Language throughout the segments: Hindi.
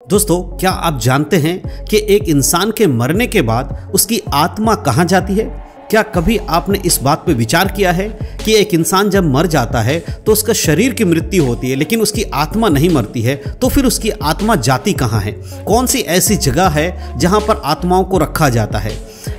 दोस्तों, क्या आप जानते हैं कि एक इंसान के मरने के बाद उसकी आत्मा कहाँ जाती है? क्या कभी आपने इस बात पर विचार किया है कि एक इंसान जब मर जाता है तो उसका शरीर की मृत्यु होती है लेकिन उसकी आत्मा नहीं मरती है, तो फिर उसकी आत्मा जाती कहाँ है? कौन सी ऐसी जगह है जहाँ पर आत्माओं को रखा जाता है?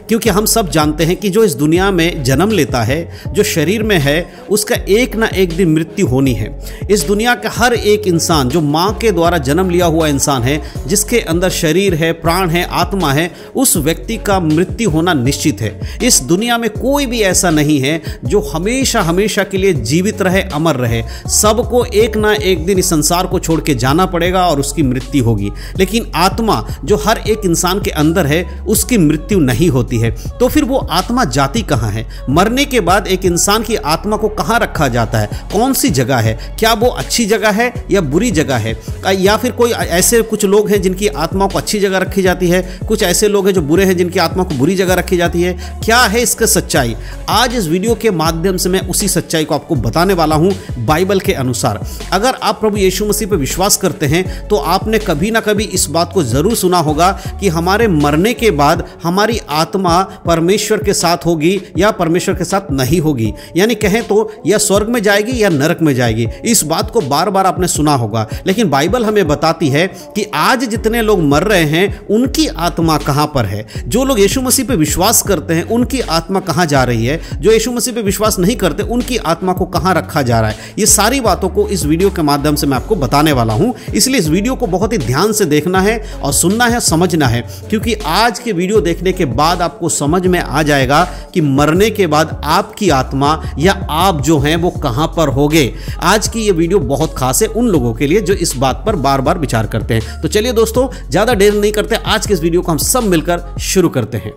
क्योंकि हम सब जानते हैं कि जो इस दुनिया में जन्म लेता है, जो शरीर में है, उसका एक ना एक दिन मृत्यु होनी है। इस दुनिया का हर एक इंसान जो माँ के द्वारा जन्म लिया हुआ इंसान है, जिसके अंदर शरीर है, प्राण है, आत्मा है, उस व्यक्ति का मृत्यु होना निश्चित है। इस दुनिया में कोई भी ऐसा नहीं है जो हमेशा हमेशा के लिए जीवित रहे, अमर रहे। सबको एक ना एक दिन इस संसार को छोड़ के जाना पड़ेगा और उसकी मृत्यु होगी। लेकिन आत्मा जो हर एक इंसान के अंदर है, उसकी मृत्यु नहीं होती है। तो फिर वो आत्मा जाती कहाँ है? मरने के बाद एक इंसान की आत्मा को कहाँ रखा जाता है? कौन सी जगह है? क्या वो अच्छी जगह है या बुरी जगह है? या फिर कोई ऐसे कुछ लोग हैं जिनकी आत्मा को अच्छी जगह रखी जाती है, कुछ ऐसे लोग हैं जो बुरे हैं जिनकी आत्मा को बुरी जगह रखी जाती है। क्या है इसका सच्चाई? आज इस वीडियो के माध्यम से मैं उसी सच्चाई को आपको बताने वाला हूं बाइबल के अनुसार। अगर आप प्रभु यीशु मसीह पर विश्वास करते हैं तो आपने कभी ना कभी इस बात को जरूर सुना होगा कि हमारे मरने के बाद हमारी आत्मा परमेश्वर के साथ होगी या परमेश्वर के साथ नहीं होगी। यानी कहें तो या स्वर्ग में जाएगी या नरक में जाएगी। इस बात को बार बार आपने सुना होगा, लेकिन बाइबल हमें बताती है कि आज जितने लोग मर रहे हैं उनकी आत्मा कहां पर है। जो लोग यीशु मसीह पे विश्वास करते हैं उनकी आत्मा कहां जा रही है, जो यीशु मसीह पे विश्वास नहीं करते उनकी आत्मा को कहां रखा जा रहा है। ये सारी बातों को इस वीडियो के माध्यम से मैं आपको बताने वाला हूं। इसलिए इस वीडियो को बहुत ही ध्यान से देखना है और सुनना है, समझना है, क्योंकि आज के वीडियो देखने के बाद आपको समझ में आ जाएगा कि मरने के बाद आपकी आत्मा या आप जो हैं वो कहां पर होंगे। आज की ये वीडियो बहुत खास है उन लोगों के लिए जो इस बात पर बार बार विचार करते हैं। तो चलिए दोस्तों, ज्यादा देर नहीं करते, आज के इस वीडियो को हम सब मिलकर शुरू करते हैं।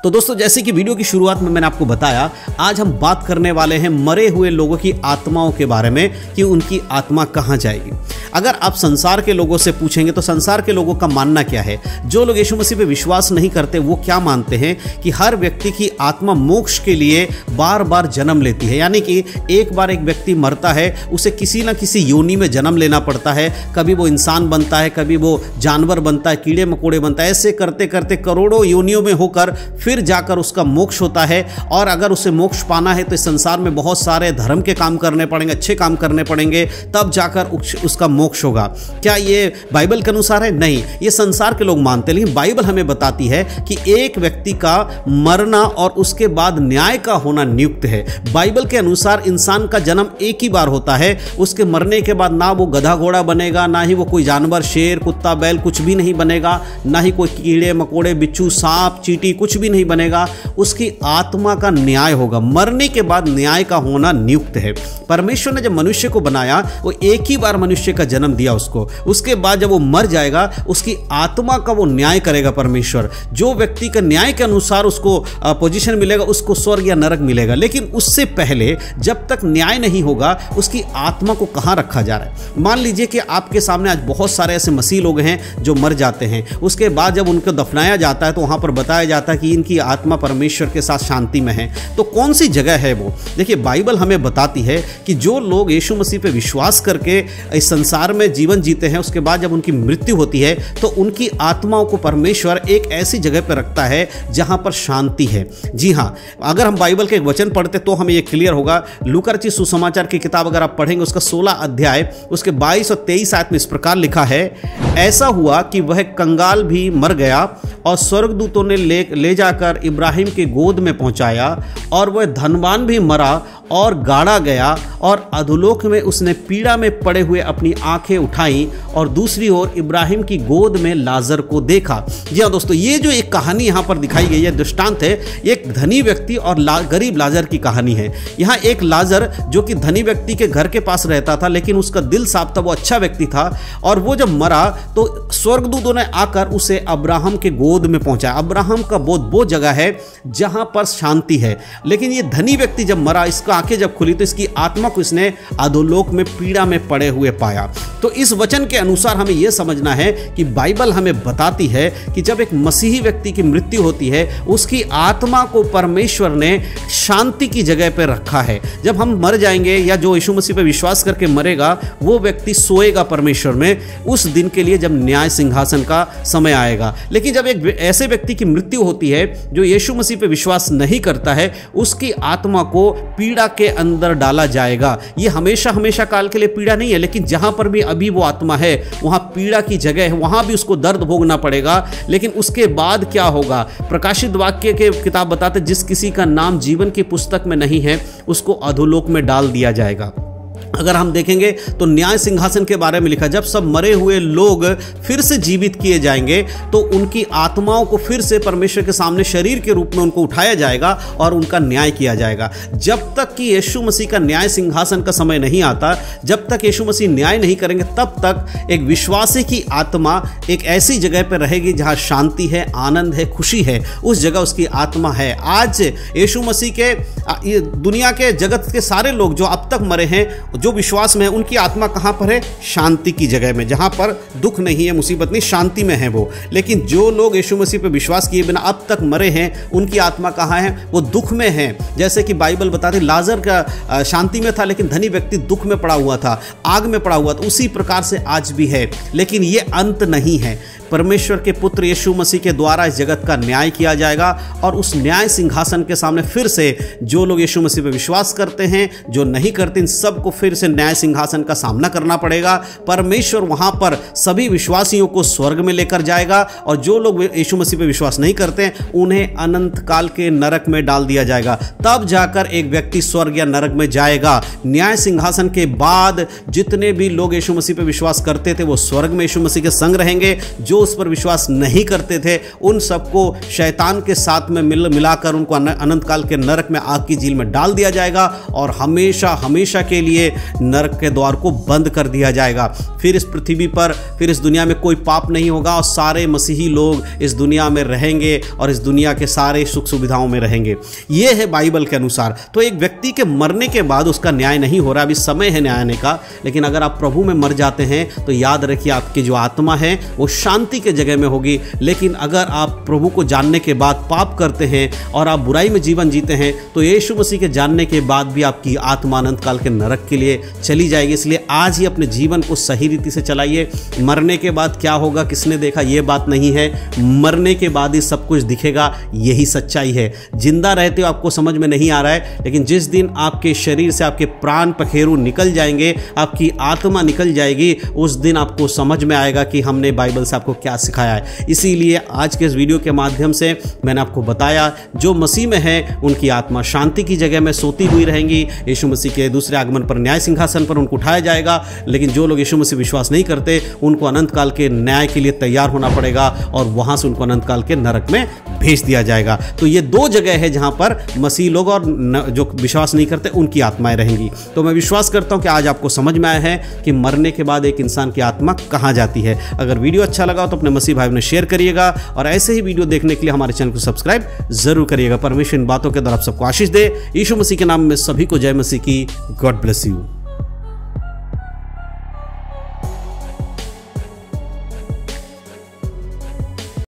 तो दोस्तों, जैसे कि वीडियो की शुरुआत में मैंने आपको बताया, आज हम बात करने वाले हैं मरे हुए लोगों की आत्माओं के बारे में कि उनकी आत्मा कहां जाएगी। अगर आप संसार के लोगों से पूछेंगे तो संसार के लोगों का मानना क्या है? जो लोग यीशु मसीह पे विश्वास नहीं करते वो क्या मानते हैं कि हर व्यक्ति की आत्मा मोक्ष के लिए बार बार जन्म लेती है। यानी कि एक बार एक व्यक्ति मरता है, उसे किसी न किसी योनि में जन्म लेना पड़ता है। कभी वो इंसान बनता है, कभी वो जानवर बनता है, कीड़े मकोड़े बनता है। ऐसे करते करते करोड़ों योनियों में होकर फिर जाकर उसका मोक्ष होता है। और अगर उसे मोक्ष पाना है तो इस संसार में बहुत सारे धर्म के काम करने पड़ेंगे, अच्छे काम करने पड़ेंगे, तब जाकर उसका मोक्ष होगा। क्या ये बाइबल के अनुसार है? नहीं, ये संसार के लोग मानते हैं। लेकिन बाइबल हमें बताती है कि एक व्यक्ति का मरना और उसके बाद न्याय का होना नियुक्त है। बाइबल के अनुसार इंसान का जन्म एक ही बार होता है। उसके मरने के बाद ना वो गधा घोड़ा बनेगा, ना ही वो कोई जानवर, शेर, कुत्ता, बैल कुछ भी नहीं बनेगा, ना ही कोई कीड़े मकोड़े, बिच्छू, सांप, चींटी कुछ भी नहीं बनेगा। उसकी आत्मा का न्याय होगा। मरने के बाद न्याय का होना नियुक्त है। परमेश्वर ने जब मनुष्य को बनाया, वो एक ही बार मनुष्य का जन्म दिया उसको। उसके बाद जब वो मर जाएगा, उसकी आत्मा का वो न्याय करेगा परमेश्वर। जो व्यक्ति का न्याय के अनुसार उसको पोजीशन मिलेगा, उसको स्वर्ग या नरक मिलेगा। लेकिन उससे पहले जब तक न्याय नहीं होगा, उसकी आत्मा को कहां रखा जा रहा है? मान लीजिए कि आपके सामने आज बहुत सारे ऐसे मसीह लोग हैं जो मर जाते हैं। उसके बाद जब उनको दफनाया जाता है तो वहां पर बताया जाता है कि इनकी आत्मा परमेश्वर के साथ शांति में है। तो कौन सी जगह है वो? देखिए, बाइबल हमें बताती है कि जो लोग यीशु मसीह पे विश्वास करके इस संसार में जीवन जीते हैं, उसके बाद जब उनकी मृत्यु होती है तो उनकी आत्माओं को परमेश्वर एक ऐसी जगह पर रखता है जहां पर शांति है। जी हां, अगर हम बाइबल के एक वचन पढ़ते तो हमें यह क्लियर होगा। लूका रचित सुसमाचार की किताब अगर आप पढ़ेंगे, उसका 16 अध्याय उसके 22 और 23 आयत में इस प्रकार लिखा है, ऐसा हुआ कि वह कंगाल भी मर गया और स्वर्गदूतों ने ले जाकर इब्राहिम के गोद में पहुंचाया, और वह धनवान भी मरा और गाड़ा गया, और अधोलोक में उसने पीड़ा में पड़े हुए अपनी आंखें उठाई और दूसरी ओर इब्राहिम की गोद में लाजर को देखा। जी हाँ दोस्तों, ये जो एक कहानी यहाँ पर दिखाई गई है, दृष्टांत है, एक धनी व्यक्ति और गरीब लाजर की कहानी है। यहाँ एक लाजर जो कि धनी व्यक्ति के घर के पास रहता था, लेकिन उसका दिल साफ था, वो अच्छा व्यक्ति था, और वो जब मरा तो स्वर्गदूतों ने आकर उसे अब्राहम के गोद बोध में पहुंचा। अब्राहम का बोध वो जगह है जहां पर शांति है। लेकिन ये धनी व्यक्ति जब मरा, इसका आंखें जब खुली तो इसकी आत्मा को इसने अधोलोक में पीड़ा में पड़े हुए पाया। तो इस वचन के अनुसार हमें यह समझना है कि बाइबल हमें बताती है कि जब एक मसीही व्यक्ति की मृत्यु होती है, उसकी आत्मा को परमेश्वर ने शांति की जगह पर रखा है। जब हम मर जाएंगे या जो यीशु मसीह पर विश्वास करके मरेगा, वो व्यक्ति सोएगा परमेश्वर में उस दिन के लिए जब न्याय सिंहासन का समय आएगा। लेकिन जब एक ऐसे व्यक्ति की मृत्यु होती है जो यीशु मसीह पर विश्वास नहीं करता है, उसकी आत्मा को पीड़ा के अंदर डाला जाएगा। ये हमेशा हमेशा काल के लिए पीड़ा नहीं है, लेकिन जहां पर भी अभी वो आत्मा है वहां पीड़ा की जगह है, वहां भी उसको दर्द भोगना पड़ेगा। लेकिन उसके बाद क्या होगा? प्रकाशित वाक्य के किताब बताते, जिस किसी का नाम जीवन की पुस्तक में नहीं है उसको अधोलोक में डाल दिया जाएगा। अगर हम देखेंगे तो न्याय सिंहासन के बारे में लिखा, जब सब मरे हुए लोग फिर से जीवित किए जाएंगे तो उनकी आत्माओं को फिर से परमेश्वर के सामने शरीर के रूप में उनको उठाया जाएगा और उनका न्याय किया जाएगा। जब तक कि यीशु मसीह का न्याय सिंहासन का समय नहीं आता, जब तक यीशु मसीह न्याय नहीं करेंगे, तब तक एक विश्वासी की आत्मा एक ऐसी जगह पर रहेगी जहां शांति है, आनंद है, खुशी है। उस जगह उसकी आत्मा है। आज यीशु मसीह के दुनिया के जगत के सारे लोग जो अब तक मरे हैं, जो विश्वास में है, उनकी आत्मा कहां पर है? शांति की जगह में, जहां पर दुख नहीं है, मुसीबत नहीं, शांति में है वो। लेकिन जो लोग यीशु मसीह पर विश्वास किए बिना अब तक मरे हैं, उनकी आत्मा कहां है? वो दुख में है। जैसे कि बाइबल बताती, लाजर का शांति में था लेकिन धनी व्यक्ति दुख में पड़ा हुआ था, आग में पड़ा हुआ था। उसी प्रकार से आज भी है। लेकिन ये अंत नहीं है। परमेश्वर के पुत्र यीशु मसीह के द्वारा इस जगत का न्याय किया जाएगा और उस न्याय सिंहासन के सामने फिर से जो लोग यीशु मसीह पर विश्वास करते हैं, जो नहीं करते, इन सबको फिर से न्याय सिंहासन का सामना करना पड़ेगा। परमेश्वर वहां पर सभी विश्वासियों को स्वर्ग में लेकर जाएगा और जो लोग यीशु मसीह पर विश्वास नहीं करते उन्हें अनंत काल के नरक में डाल दिया जाएगा। तब जाकर एक व्यक्ति स्वर्ग या नरक में जाएगा। न्याय सिंहासन के बाद जितने भी लोग यीशु मसीह पर विश्वास करते थे वो स्वर्ग में यीशु मसीह के संग रहेंगे। जो उस पर विश्वास नहीं करते थे उन सबको शैतान के साथ में मिलाकर उनको अनंत काल के नरक में, आग की झील में डाल दिया जाएगा और हमेशा हमेशा के लिए नरक के द्वार को बंद कर दिया जाएगा। फिर इस पृथ्वी पर, फिर इस दुनिया में कोई पाप नहीं होगा और सारे मसीही लोग इस दुनिया में रहेंगे और इस दुनिया के सारे सुख सुविधाओं में रहेंगे। यह है बाइबल के अनुसार। तो एक व्यक्ति के मरने के बाद उसका न्याय नहीं हो रहा, अभी समय है न्याय आने का। लेकिन अगर आप प्रभु में मर जाते हैं तो याद रखिए आपकी जो आत्मा है वो शांति के जगह में होगी। लेकिन अगर आप प्रभु को जानने के बाद पाप करते हैं और आप बुराई में जीवन जीते हैं तो यीशु मसीह के जानने के बाद भी आपकी आत्मा अनंत काल के नरक के लिए चली जाएगी। इसलिए आज ही अपने जीवन को सही रीति से चलाइए। मरने के बाद क्या होगा किसने देखा, ये बात नहीं है। मरने के बाद ही सब कुछ दिखेगा, यही सच्चाई है। जिंदा रहते हो आपको समझ में नहीं आ रहा है, लेकिन जिस दिन आपके शरीर से आपके प्राण पखेरु निकल जाएंगे, आपकी आत्मा निकल जाएगी, उस दिन आपको समझ में आएगा कि हमने बाइबल से आपको क्या सिखाया है। इसीलिए आज के इस वीडियो के माध्यम से मैंने आपको बताया, जो मसीह में है उनकी आत्मा शांति की जगह में सोती हुई रहेंगी। यीशु मसीह के दूसरे आगमन पर न्याय सिंहासन पर उनको उठाया जाएगा। लेकिन जो लोग यीशु मसीह विश्वास नहीं करते उनको अनंत काल के न्याय के लिए तैयार होना पड़ेगा और वहां से उनको अनंत काल के नरक में भेज दिया जाएगा। तो ये दो जगह है जहां पर मसीह लोग और जो विश्वास नहीं करते उनकी आत्माएं रहेंगी। तो मैं विश्वास करता हूं कि आज आपको समझ में आया है कि मरने के बाद एक इंसान की आत्मा कहां जाती है। अगर वीडियो अच्छा लगा तो अपने मसीह भाई ने शेयर करिएगा और ऐसे ही वीडियो देखने के लिए हमारे चैनल को सब्सक्राइब जरूर करिएगा। परमेश्वर इन बातों के द्वारा आप सबको आशीष दे। यीशु मसीह के नाम में सभी को जय मसीह की। God bless you.